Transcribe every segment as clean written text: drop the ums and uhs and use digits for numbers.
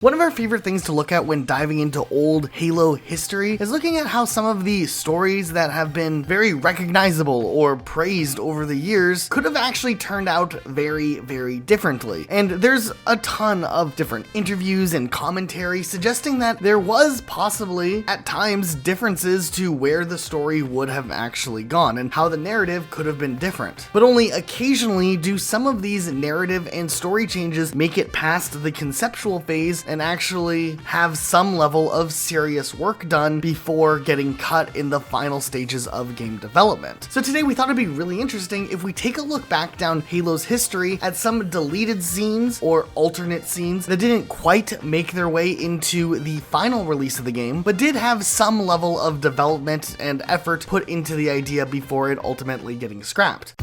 One of our favorite things to look at when diving into old Halo history is looking at how some of the stories that have been very recognizable or praised over the years could have actually turned out very, very differently. And there's a ton of different interviews and commentary suggesting that there was possibly, at times, differences to where the story would have actually gone and how the narrative could have been different. But only occasionally do some of these narrative and story changes make it past the conceptual phase and actually have some level of serious work done before getting cut in the final stages of game development. So today we thought it'd be really interesting if we take a look back down Halo's history at some deleted scenes or alternate scenes that didn't quite make their way into the final release of the game, but did have some level of development and effort put into the idea before it ultimately getting scrapped.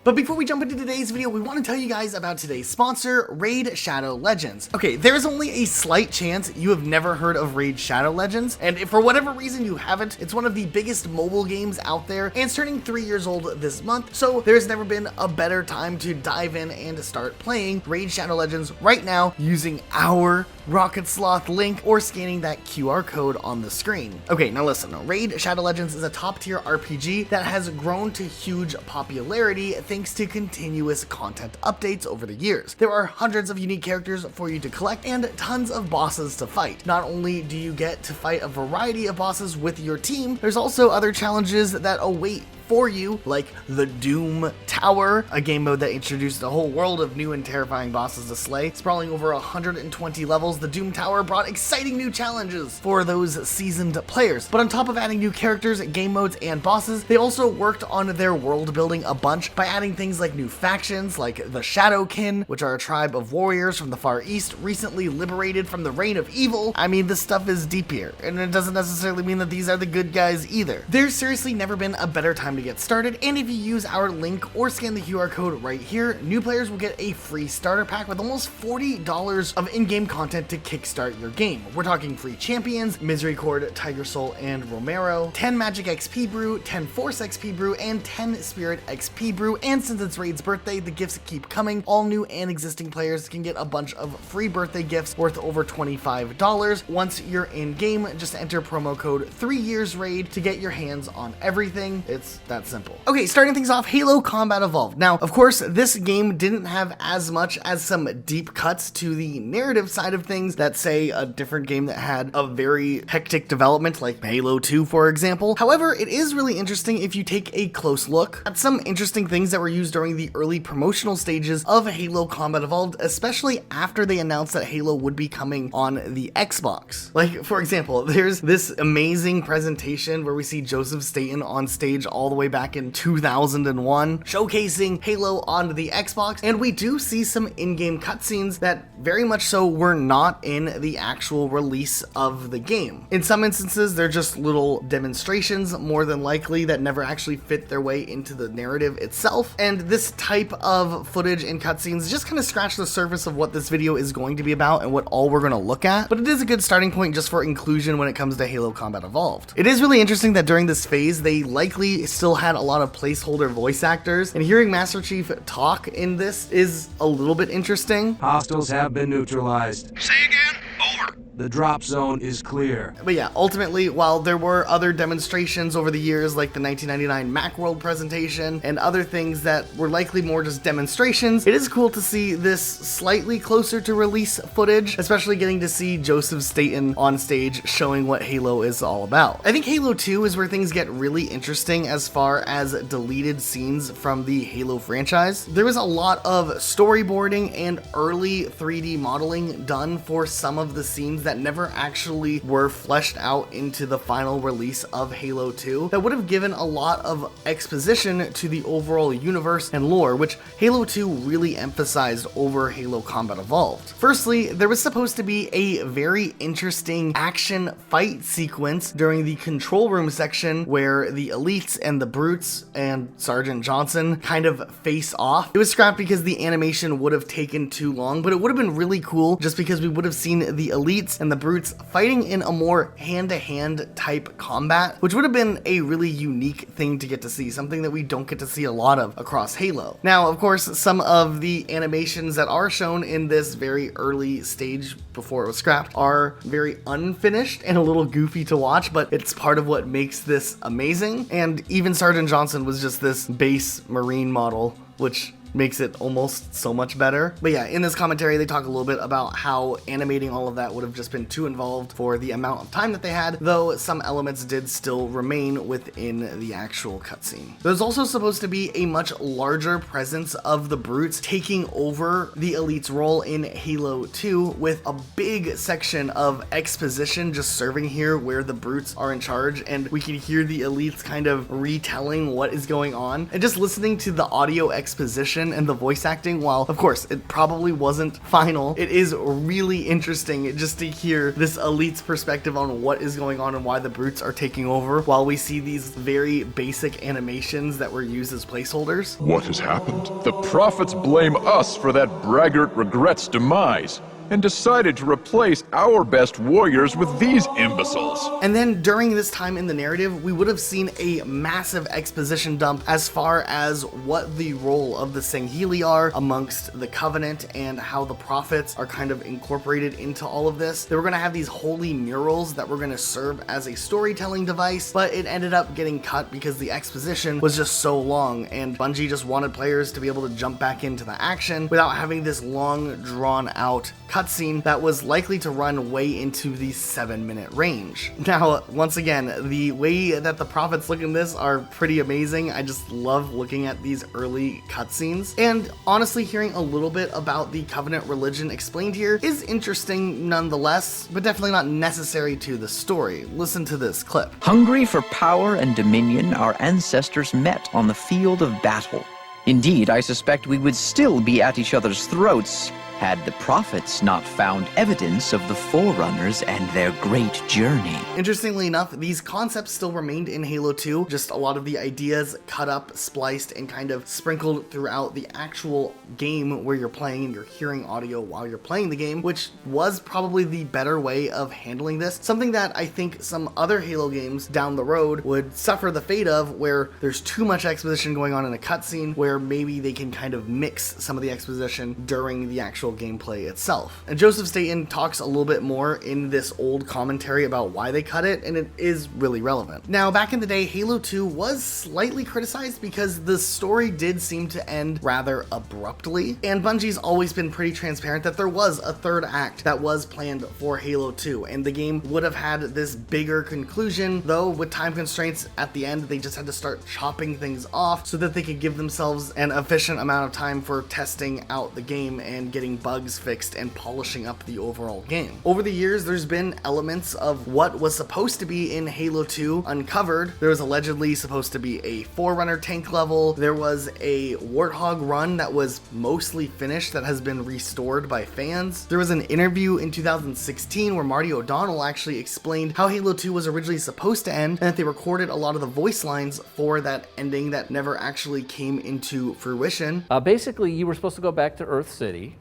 But before we jump into today's video, we want to tell you guys about today's sponsor, Raid Shadow Legends. Okay, there's only a slight chance you have never heard of Raid Shadow Legends, and if for whatever reason you haven't, it's one of the biggest mobile games out there, and it's turning 3 years old this month, so there's never been a better time to dive in and to start playing Raid Shadow Legends right now using our Rocket Sloth link or scanning that QR code on the screen. Okay, now listen, Raid Shadow Legends is a top-tier RPG that has grown to huge popularity thanks to continuous content updates over the years. There are hundreds of unique characters for you to collect and tons of bosses to fight. Not only do you get to fight a variety of bosses with your team, there's also other challenges that await for you, like the Doom Tower, a game mode that introduced a whole world of new and terrifying bosses to slay. Sprawling over 120 levels, the Doom Tower brought exciting new challenges for those seasoned players. But on top of adding new characters, game modes, and bosses, they also worked on their world building a bunch by adding things like new factions, like the Shadowkin, which are a tribe of warriors from the Far East, recently liberated from the reign of evil. I mean, this stuff is deep here, and it doesn't necessarily mean that these are the good guys either. There's seriously never been a better time to get started, and if you use our link or scan the QR code right here, new players will get a free starter pack with almost $40 of in-game content to kickstart your game. We're talking free champions, Misericord, Tiger Soul, and Romero, 10 Magic XP Brew, 10 Force XP Brew, and 10 Spirit XP Brew, and since it's Raid's birthday, the gifts keep coming. All new and existing players can get a bunch of free birthday gifts worth over $25. Once you're in game, just enter promo code 3YearsRaid to get your hands on everything. It's that simple. Okay, starting things off, Halo Combat Evolved. Now, of course, this game didn't have as much as some deep cuts to the narrative side of things that, say, a different game that had a very hectic development like Halo 2, for example. However, it is really interesting if you take a close look at some interesting things that were used during the early promotional stages of Halo Combat Evolved, especially after they announced that Halo would be coming on the Xbox. Like, for example, there's this amazing presentation where we see Joseph Staten on stage all the way back in 2001, showcasing Halo on the Xbox, and we do see some in-game cutscenes that very much so were not in the actual release of the game. In some instances, they're just little demonstrations, more than likely, that never actually fit their way into the narrative itself, and this type of footage and cutscenes just kind of scratch the surface of what this video is going to be about and what all we're going to look at, but it is a good starting point just for inclusion when it comes to Halo Combat Evolved. It is really interesting that during this phase, they likely still had a lot of placeholder voice actors, and hearing Master Chief talk in this is a little bit interesting. Hostiles have been neutralized. Say again? Over. The drop zone is clear. But yeah, ultimately, while there were other demonstrations over the years, like the 1999 Macworld presentation and other things that were likely more just demonstrations, it is cool to see this slightly closer to release footage, especially getting to see Joseph Staten on stage showing what Halo is all about. I think Halo 2 is where things get really interesting as far as deleted scenes from the Halo franchise. There was a lot of storyboarding and early 3D modeling done for some of the scenes that never actually were fleshed out into the final release of Halo 2 that would have given a lot of exposition to the overall universe and lore, which Halo 2 really emphasized over Halo Combat Evolved. Firstly, there was supposed to be a very interesting action fight sequence during the control room section where the elites and the brutes and Sergeant Johnson kind of face off. It was scrapped because the animation would have taken too long, but it would have been really cool just because we would have seen the elites elites and the brutes fighting in a more hand-to-hand type combat, which would have been a really unique thing to get to see, something that we don't get to see a lot of across Halo. Now, of course, some of the animations that are shown in this very early stage before it was scrapped are very unfinished and a little goofy to watch, but it's part of what makes this amazing. And even Sergeant Johnson was just this base Marine model, which makes it almost so much better. But yeah, in this commentary, they talk a little bit about how animating all of that would have just been too involved for the amount of time that they had, though some elements did still remain within the actual cutscene. There's also supposed to be a much larger presence of the brutes taking over the elite's role in Halo 2, with a big section of exposition just serving here where the brutes are in charge, and we can hear the elites kind of retelling what is going on, and just listening to the audio exposition and the voice acting, while of course it probably wasn't final, it is really interesting just to hear this elite's perspective on what is going on and why the brutes are taking over, while we see these very basic animations that were used as placeholders. What has happened? The prophets blame us for that braggart Regret's demise, and decided to replace our best warriors with these imbeciles. And then during this time in the narrative, we would have seen a massive exposition dump as far as what the role of the Sangheili are amongst the Covenant and how the prophets are kind of incorporated into all of this. They were going to have these holy murals that were going to serve as a storytelling device, but it ended up getting cut because the exposition was just so long, and Bungie just wanted players to be able to jump back into the action without having this long, drawn out cutscene that was likely to run way into the 7-minute range. Now, once again, the way that the prophets look in this are pretty amazing. I just love looking at these early cutscenes, and honestly, hearing a little bit about the Covenant religion explained here is interesting nonetheless, but definitely not necessary to the story. Listen to this clip. Hungry for power and dominion, our ancestors met on the field of battle. Indeed, I suspect we would still be at each other's throats had the prophets not found evidence of the Forerunners and their great journey. Interestingly enough, these concepts still remained in Halo 2, just a lot of the ideas cut up, spliced, and kind of sprinkled throughout the actual game where you're playing and you're hearing audio while you're playing the game, which was probably the better way of handling this. Something that I think some other Halo games down the road would suffer the fate of, where there's too much exposition going on in a cutscene, where maybe they can kind of mix some of the exposition during the actual gameplay itself. And Joseph Staten talks a little bit more in this old commentary about why they cut it, and it is really relevant. Now, back in the day, Halo 2 was slightly criticized because the story did seem to end rather abruptly, and Bungie's always been pretty transparent that there was a third act that was planned for Halo 2, and the game would have had this bigger conclusion, though with time constraints at the end, they just had to start chopping things off so that they could give themselves an efficient amount of time for testing out the game and getting bugs fixed and polishing up the overall game. Over the years, there's been elements of what was supposed to be in Halo 2 uncovered. There was allegedly supposed to be a Forerunner tank level. There was a Warthog run that was mostly finished that has been restored by fans. There was an interview in 2016 where Marty O'Donnell actually explained how Halo 2 was originally supposed to end, and that they recorded a lot of the voice lines for that ending that never actually came into fruition. Basically, you were supposed to go back to Earth City,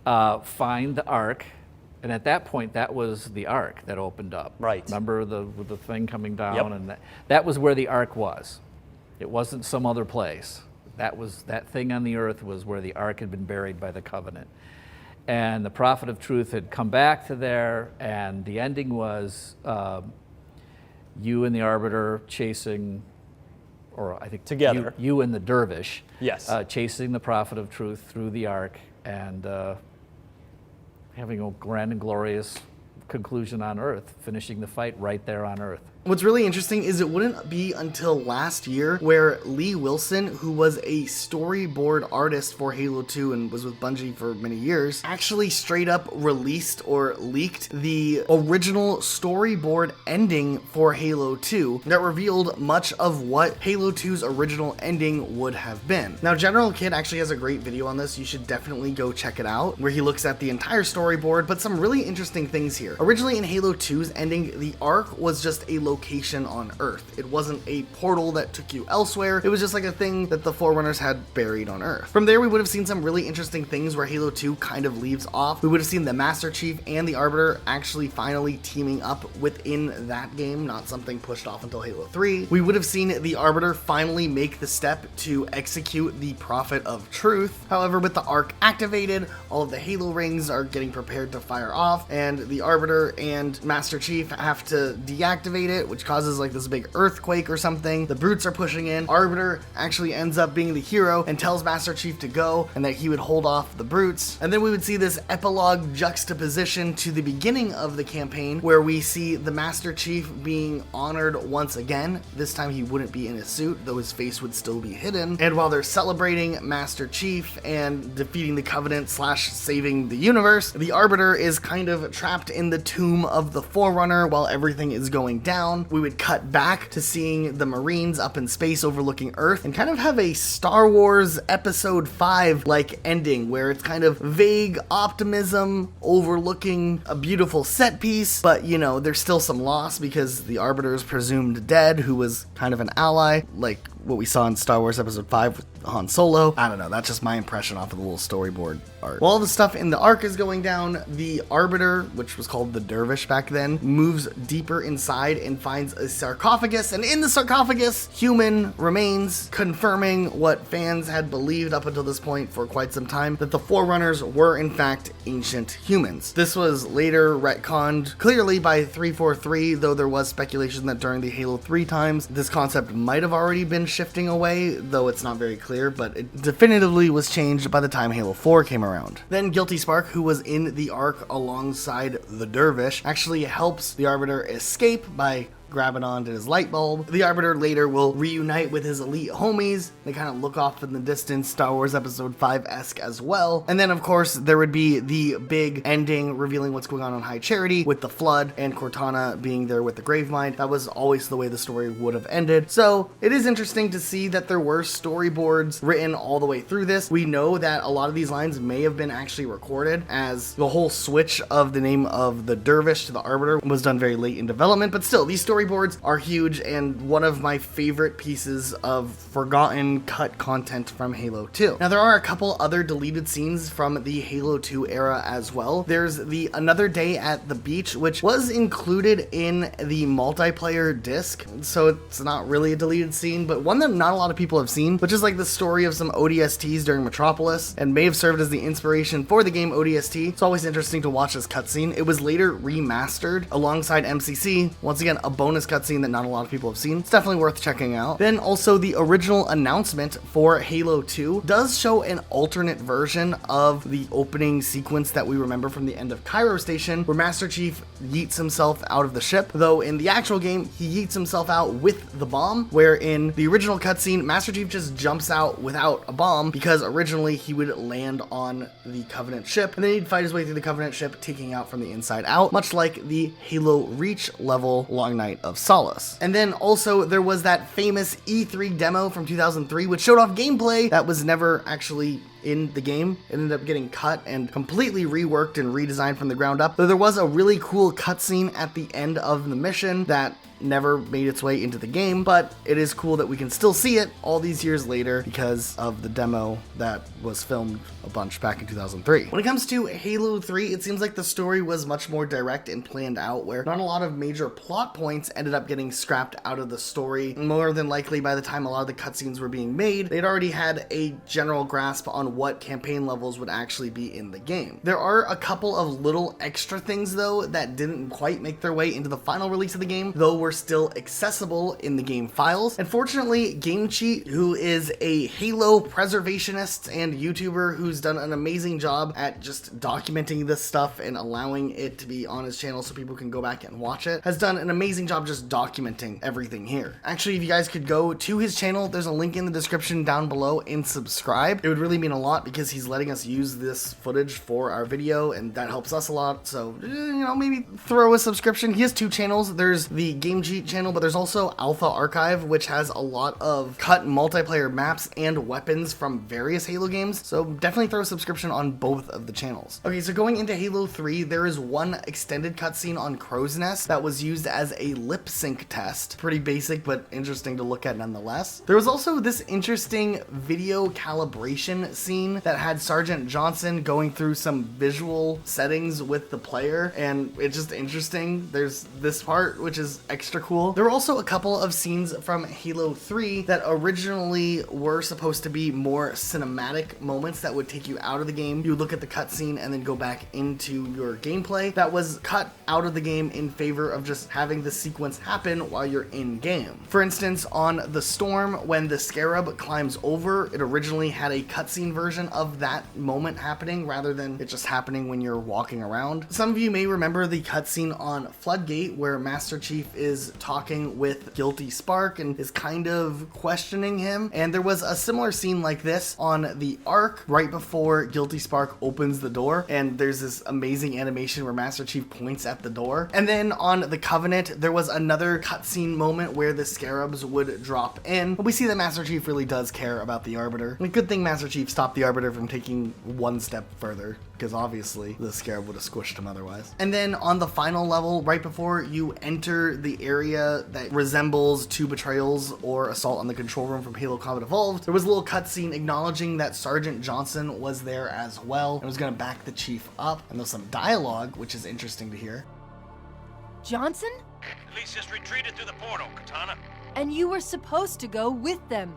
find the Ark, and at that point, that was the Ark that opened up. Right. Remember the thing coming down, Yep. and that was where the Ark was. It wasn't some other place. That thing on the Earth was where the Ark had been buried by the Covenant, and the Prophet of Truth had come back to there, and the ending was you and the Arbiter chasing, or I think Together. you and the Dervish, Yes. chasing the Prophet of Truth through the Ark, and having a grand and glorious conclusion on Earth, finishing the fight right there on Earth. What's really interesting is it wouldn't be until last year where Lee Wilson, who was a storyboard artist for Halo 2 and was with Bungie for many years, actually straight up released or leaked the original storyboard ending for Halo 2 that revealed much of what Halo 2's original ending would have been. Now, General Kidd actually has a great video on this. You should definitely go check it out, where he looks at the entire storyboard, but some really interesting things here. Originally in Halo 2's ending, the Ark was just a location on Earth. It wasn't a portal that took you elsewhere. It was just like a thing that the Forerunners had buried on Earth. From there, we would have seen some really interesting things where Halo 2 kind of leaves off. We would have seen the Master Chief and the Arbiter actually finally teaming up within that game, not something pushed off until Halo 3. We would have seen the Arbiter finally make the step to execute the Prophet of Truth. However, with the Ark activated, all of the Halo rings are getting prepared to fire off, and the Arbiter and Master Chief have to deactivate it, which causes like this big earthquake or something. The brutes are pushing in. Arbiter actually ends up being the hero and tells Master Chief to go and that he would hold off the brutes. And then we would see this epilogue juxtaposition to the beginning of the campaign where we see the Master Chief being honored once again. This time he wouldn't be in a suit, though his face would still be hidden. And while they're celebrating Master Chief and defeating the Covenant / saving the universe, the Arbiter is kind of trapped in the tomb of the Forerunner while everything is going down. We would cut back to seeing the Marines up in space overlooking Earth and kind of have a Star Wars Episode 5 like ending where it's kind of vague optimism overlooking a beautiful set piece, but you know, there's still some loss because the Arbiter is presumed dead, who was kind of an ally, like what we saw in Star Wars Episode 5 with Han Solo. I don't know, that's just my impression off of the little storyboard art. While all the stuff in the Ark is going down, the Arbiter, which was called the Dervish back then, moves deeper inside and finds a sarcophagus, and in the sarcophagus, human remains, confirming what fans had believed up until this point for quite some time, that the Forerunners were in fact ancient humans. This was later retconned clearly by 343, though there was speculation that during the Halo 3 times, this concept might have already been shifting away, though it's not very clear, but it definitively was changed by the time Halo 4 came around. Then Guilty Spark, who was in the Ark alongside the Dervish, actually helps the Arbiter escape by grabbing onto his light bulb. The Arbiter later will reunite with his elite homies. They kind of look off in the distance, Star Wars Episode 5-esque as well. And then, of course, there would be the big ending revealing what's going on High Charity with the Flood and Cortana being there with the Gravemind. That was always the way the story would have ended. So it is interesting to see that there were storyboards written all the way through this. We know that a lot of these lines may have been actually recorded, as the whole switch of the name of the Dervish to the Arbiter was done very late in development, but still, these storyboards are huge and one of my favorite pieces of forgotten cut content from Halo 2. Now, there are a couple other deleted scenes from the Halo 2 era as well. There's the Another Day at the Beach, which was included in the multiplayer disc, so it's not really a deleted scene, but one that not a lot of people have seen, which is like the story of some ODSTs during Metropolis and may have served as the inspiration for the game ODST. It's always interesting to watch this cutscene. It was later remastered alongside MCC. Once again, a bonus cutscene that not a lot of people have seen. It's definitely worth checking out. Then also the original announcement for Halo 2 does show an alternate version of the opening sequence that we remember from the end of Cairo Station, where Master Chief yeets himself out of the ship, though in the actual game he yeets himself out with the bomb, where in the original cutscene Master Chief just jumps out without a bomb because originally he would land on the Covenant ship and then he'd fight his way through the Covenant ship, taking out from the inside out, much like the Halo Reach level Long Night of Solace. And then also there was that famous E3 demo from 2003 which showed off gameplay that was never actually in the game. It ended up getting cut and completely reworked and redesigned from the ground up, though there was a really cool cutscene at the end of the mission that never made its way into the game, but it is cool that we can still see it all these years later because of the demo that was filmed a bunch back in 2003. When it comes to Halo 3, it seems like the story was much more direct and planned out, where not a lot of major plot points ended up getting scrapped out of the story. More than likely, by the time a lot of the cutscenes were being made, they'd already had a general grasp on what campaign levels would actually be in the game. There are a couple of little extra things, though, that didn't quite make their way into the final release of the game, though were still accessible in the game files. And fortunately, GameCheat, who is a Halo preservationist and YouTuber who's done an amazing job at just documenting this stuff and allowing it to be on his channel so people can go back and watch it, has done an amazing job just documenting everything here. Actually, if you guys could go to his channel, there's a link in the description down below and subscribe. It would really mean a lot because he's letting us use this footage for our video, and that helps us a lot. So, maybe throw a subscription. He has 2 channels. There's the GameCheat channel, but there's also Alpha Archive, which has a lot of cut multiplayer maps and weapons from various Halo games. So definitely throw a subscription on both of the channels. Okay, so going into Halo 3, there is one extended cutscene on Crow's Nest that was used as a lip sync test. Pretty basic, but interesting to look at nonetheless. There was also this interesting video calibration scene that had Sergeant Johnson going through some visual settings with the player, and it's just interesting. There's this part, which is extra cool. There were also a couple of scenes from Halo 3 that originally were supposed to be more cinematic moments that would take you out of the game. You would look at the cutscene and then go back into your gameplay. That was cut out of the game in favor of just having the sequence happen while you're in game. For instance, on the Storm, when the Scarab climbs over, it originally had a cutscene version of that moment happening rather than it just happening when you're walking around. Some of you may remember the cutscene on Floodgate where Master Chief is talking with Guilty Spark and is kind of questioning him, and there was a similar scene like this on the Ark right before Guilty Spark opens the door, and there's this amazing animation where Master Chief points at the door. And then on the Covenant, there was another cutscene moment where the Scarabs would drop in, but we see that Master Chief really does care about the Arbiter. And good thing Master Chief stopped the Arbiter from taking one step further, because obviously the Scarab would have squished him otherwise. And then on the final level, right before you enter the area that resembles 2 Betrayals or Assault on the Control Room from Halo Combat Evolved, there was a little cutscene acknowledging that Sergeant Johnson was there as well and was going to back the Chief up, and there's some dialogue, which is interesting to hear. Johnson? At least just retreated through the portal, Katana. And you were supposed to go with them.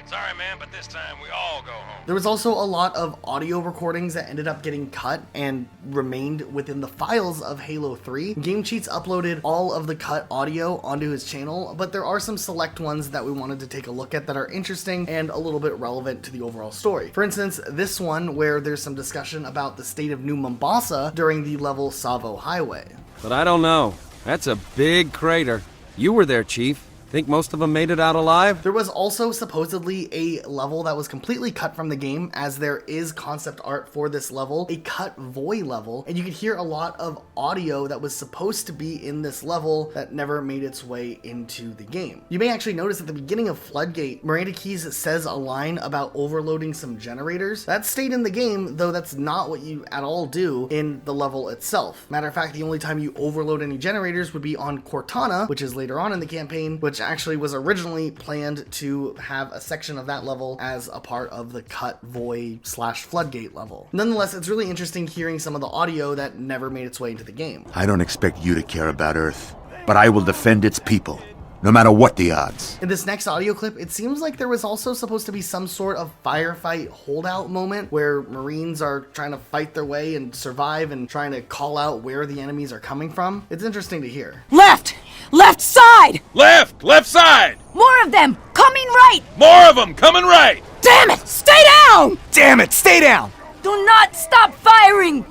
Sorry, man, but this time we all go home. There was also a lot of audio recordings that ended up getting cut and remained within the files of Halo 3. GameCheat's uploaded all of the cut audio onto his channel, but there are some select ones that we wanted to take a look at that are interesting and a little bit relevant to the overall story. For instance, this one where there's some discussion about the state of New Mombasa during the level Savo Highway. But I don't know. That's a big crater. You were there, Chief. Think most of them made it out alive? There was also supposedly a level that was completely cut from the game, as there is concept art for this level, a cut Voy level, and you could hear a lot of audio that was supposed to be in this level that never made its way into the game. You may actually notice at the beginning of Floodgate, Miranda Keyes says a line about overloading some generators. That stayed in the game, though that's not what you at all do in the level itself. Matter of fact, the only time you overload any generators would be on Cortana, which is later on in the campaign, which actually was originally planned to have a section of that level as a part of the cut Voy / Floodgate level. Nonetheless, it's really interesting hearing some of the audio that never made its way into the game. I don't expect you to care about Earth, but I will defend its people, no matter what the odds. In this next audio clip, it seems like there was also supposed to be some sort of firefight holdout moment where Marines are trying to fight their way and survive and trying to call out where the enemies are coming from. It's interesting to hear. Left! Left side! Left! Left side! More of them! Coming right! More of them coming right! Damn it! Stay down! Damn it, stay down! Do not stop firing!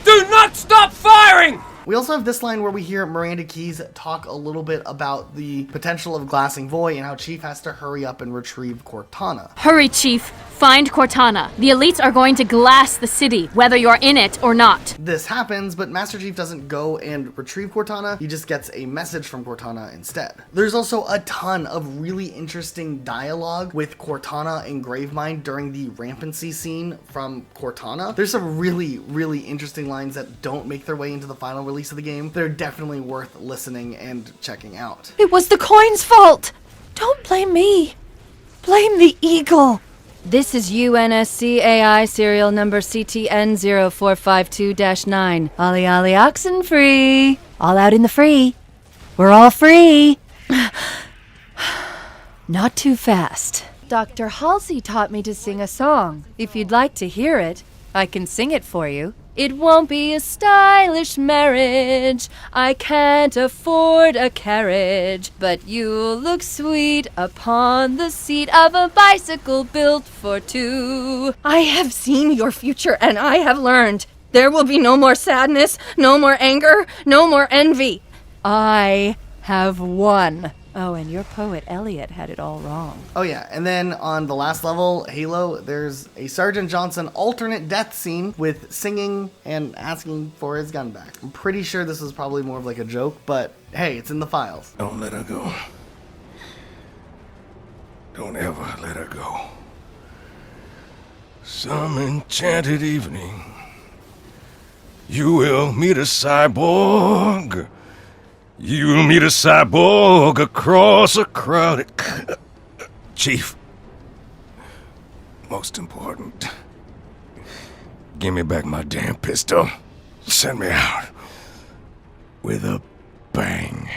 Do not stop firing! We also have this line where we hear Miranda Keyes talk a little bit about the potential of glassing Voy and how Chief has to hurry up and retrieve Cortana. Hurry, Chief. Find Cortana. The elites are going to glass the city, whether you're in it or not. This happens, but Master Chief doesn't go and retrieve Cortana. He just gets a message from Cortana instead. There's also a ton of really interesting dialogue with Cortana and Gravemind during the rampancy scene from Cortana. There's some really, really interesting lines that don't make their way into the final release of the game. They're definitely worth listening and checking out. It was the coin's fault! Don't blame me. Blame the eagle. This is UNSC AI serial number CTN 0452-9. Ollie Ollie oxen free. All out in the free. We're all free. Not too fast. Dr. Halsey taught me to sing a song. If you'd like to hear it, I can sing it for you. It won't be a stylish marriage. I can't afford a carriage. But you'll look sweet upon the seat of a bicycle built for two. I have seen your future and I have learned. There will be no more sadness, no more anger, no more envy. I have won. Oh, and your poet Elliot had it all wrong. Oh yeah, and then on the last level, Halo, there's a Sergeant Johnson alternate death scene with singing and asking for his gun back. I'm pretty sure this was probably more of like a joke, but hey, it's in the files. Don't let her go. Don't ever let her go. Some enchanted evening, you will meet a cyborg. You'll meet a cyborg across a crowded... Chief, most important, give me back my damn pistol. Send me out with a bang.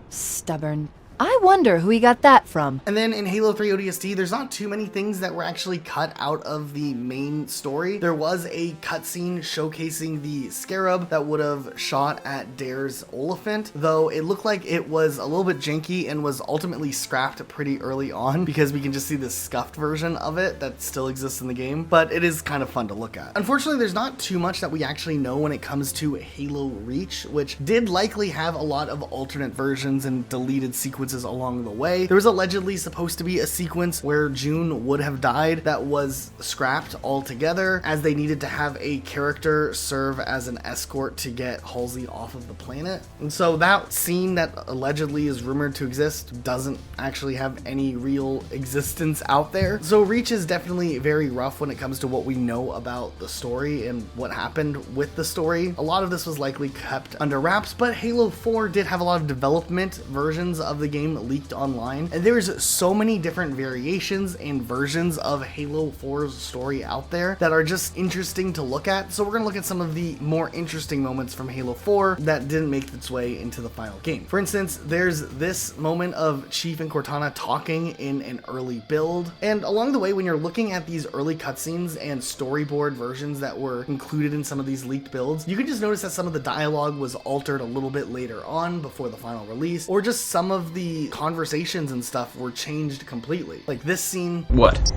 Stubborn. I wonder who he got that from. And then in Halo 3 ODST, there's not too many things that were actually cut out of the main story. There was a cutscene showcasing the scarab that would have shot at Dare's Oliphant, though it looked like it was a little bit janky and was ultimately scrapped pretty early on because we can just see this scuffed version of it that still exists in the game, but it is kind of fun to look at. Unfortunately, there's not too much that we actually know when it comes to Halo Reach, which did likely have a lot of alternate versions and deleted sequences along the way. There was allegedly supposed to be a sequence where June would have died that was scrapped altogether, as they needed to have a character serve as an escort to get Halsey off of the planet. And so that scene that allegedly is rumored to exist doesn't actually have any real existence out there. So Reach is definitely very rough when it comes to what we know about the story and what happened with the story. A lot of this was likely kept under wraps, but Halo 4 did have a lot of development versions of the game leaked online, and there's so many different variations and versions of Halo 4's story out there that are just interesting to look at. So we're gonna look at some of the more interesting moments from Halo 4 that didn't make its way into the final game. For instance, there's this moment of Chief and Cortana talking in an early build, and along the way when you're looking at these early cutscenes and storyboard versions that were included in some of these leaked builds, you can just notice that some of the dialogue was altered a little bit later on before the final release, or just some of the conversations and stuff were changed completely. Like this scene. What?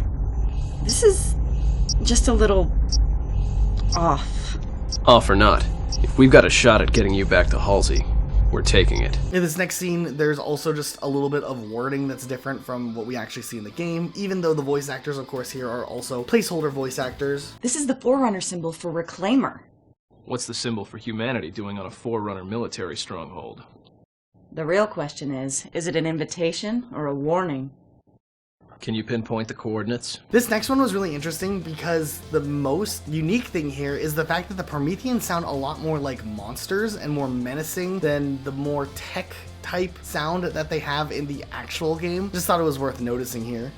This is just a little off. Off or not, if we've got a shot at getting you back to Halsey, we're taking it. In this next scene, there's also just a little bit of wording that's different from what we actually see in the game, even though the voice actors, of course, here are also placeholder voice actors. This is the Forerunner symbol for Reclaimer. What's the symbol for humanity doing on a Forerunner military stronghold? The real question is it an invitation or a warning? Can you pinpoint the coordinates? This next one was really interesting because the most unique thing here is the fact that the Prometheans sound a lot more like monsters and more menacing than the more tech type sound that they have in the actual game. Just thought it was worth noticing here.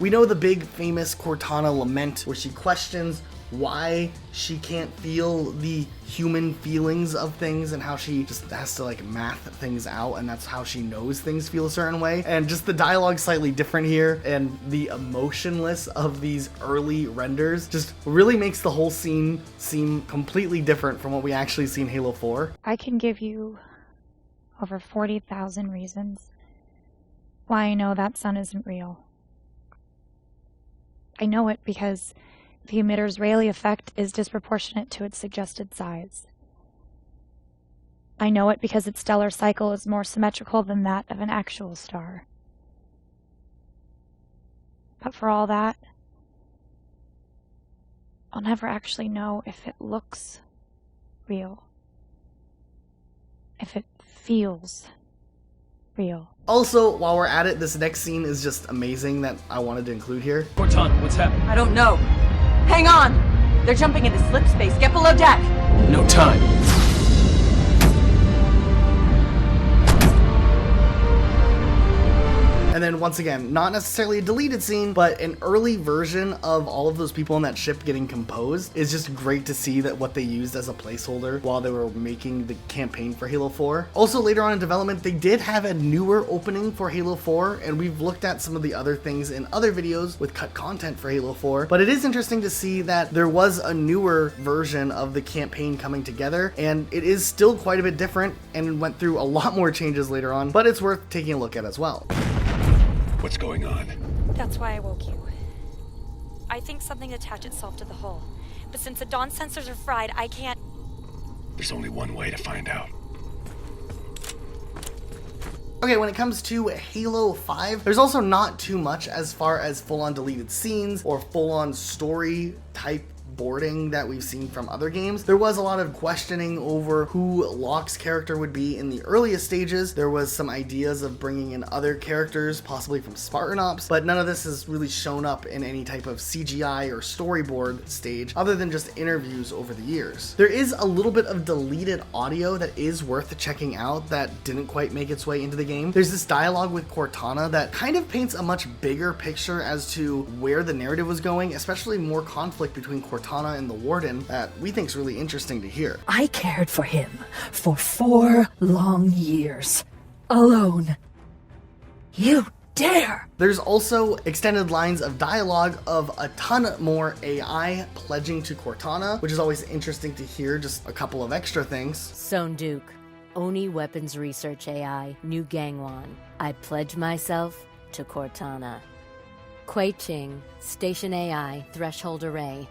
We know the big famous Cortana lament where she questions why she can't feel the human feelings of things and how she just has to like math things out, and that's how she knows things feel a certain way. And just the dialogue slightly different here, and the emotionless of these early renders just really makes the whole scene seem completely different from what we actually see in Halo 4. I can give you over 40,000 reasons why I know that sun isn't real. I know it because the emitter's Rayleigh effect is disproportionate to its suggested size. I know it because its stellar cycle is more symmetrical than that of an actual star. But for all that, I'll never actually know if it looks real. If it feels real. Also, while we're at it, this next scene is just amazing that I wanted to include here. Cortana, what's happening? I don't know. Hang on! They're jumping into slip space. Get below deck! No time. And then once again, not necessarily a deleted scene, but an early version of all of those people on that ship getting composed. Is just great to see that what they used as a placeholder while they were making the campaign for Halo 4. Also later on in development, they did have a newer opening for Halo 4, and we've looked at some of the other things in other videos with cut content for Halo 4, but it is interesting to see that there was a newer version of the campaign coming together, and it is still quite a bit different and went through a lot more changes later on, but it's worth taking a look at as well. What's going on? That's why I woke you. I think something attached itself to the hull. But since the dawn sensors are fried, I can't... There's only one way to find out. Okay, when it comes to Halo 5, there's also not too much as far as full-on deleted scenes or full-on story type boarding that we've seen from other games. There was a lot of questioning over who Locke's character would be in the earliest stages. There was some ideas of bringing in other characters, possibly from Spartan Ops, but none of this has really shown up in any type of CGI or storyboard stage other than just interviews over the years. There is a little bit of deleted audio that is worth checking out that didn't quite make its way into the game. There's this dialogue with Cortana that kind of paints a much bigger picture as to where the narrative was going, especially more conflict between Cortana and the Warden that we think is really interesting to hear. I cared for him for 4 long years. Alone. You dare! There's also extended lines of dialogue of a ton more AI pledging to Cortana, which is always interesting to hear, just a couple of extra things. Son Duke, Oni Weapons Research AI, New Gangwon. I pledge myself to Cortana. Kui Ching, Station AI, Threshold Array.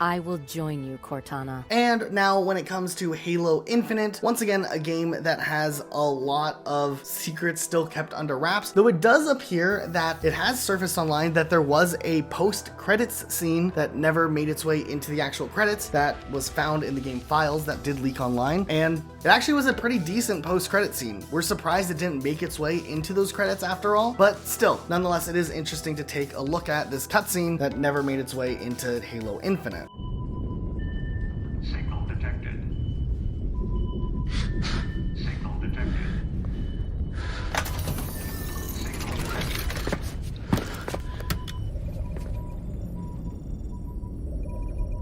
I will join you, Cortana. And now when it comes to Halo Infinite, once again, a game that has a lot of secrets still kept under wraps, though it does appear that it has surfaced online that there was a post-credits scene that never made its way into the actual credits that was found in the game files that did leak online, and it actually was a pretty decent post-credit scene. We're surprised it didn't make its way into those credits after all, but still, nonetheless, it is interesting to take a look at this cutscene that never made its way into Halo Infinite. Signal detected. Signal detected. Signal detected.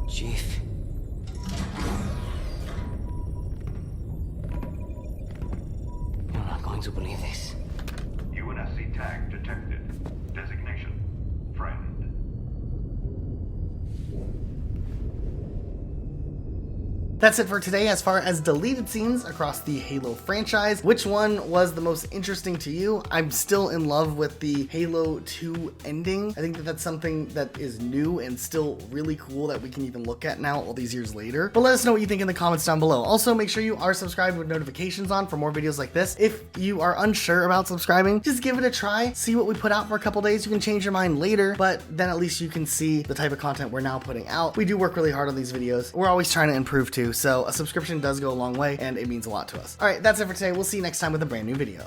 Chief. You're not going to believe this. UNSC tag detected. Designation: friend. That's it for today as far as deleted scenes across the Halo franchise. Which one was the most interesting to you? I'm still in love with the Halo 2 ending. I think that that's something that is new and still really cool that we can even look at now all these years later. But let us know what you think in the comments down below. Also, make sure you are subscribed with notifications on for more videos like this. If you are unsure about subscribing, just give it a try. See what we put out for a couple days. You can change your mind later, but then at least you can see the type of content we're now putting out. We do work really hard on these videos. We're always trying to improve too. So a subscription does go a long way and it means a lot to us. All right, that's it for today. We'll see you next time with a brand new video.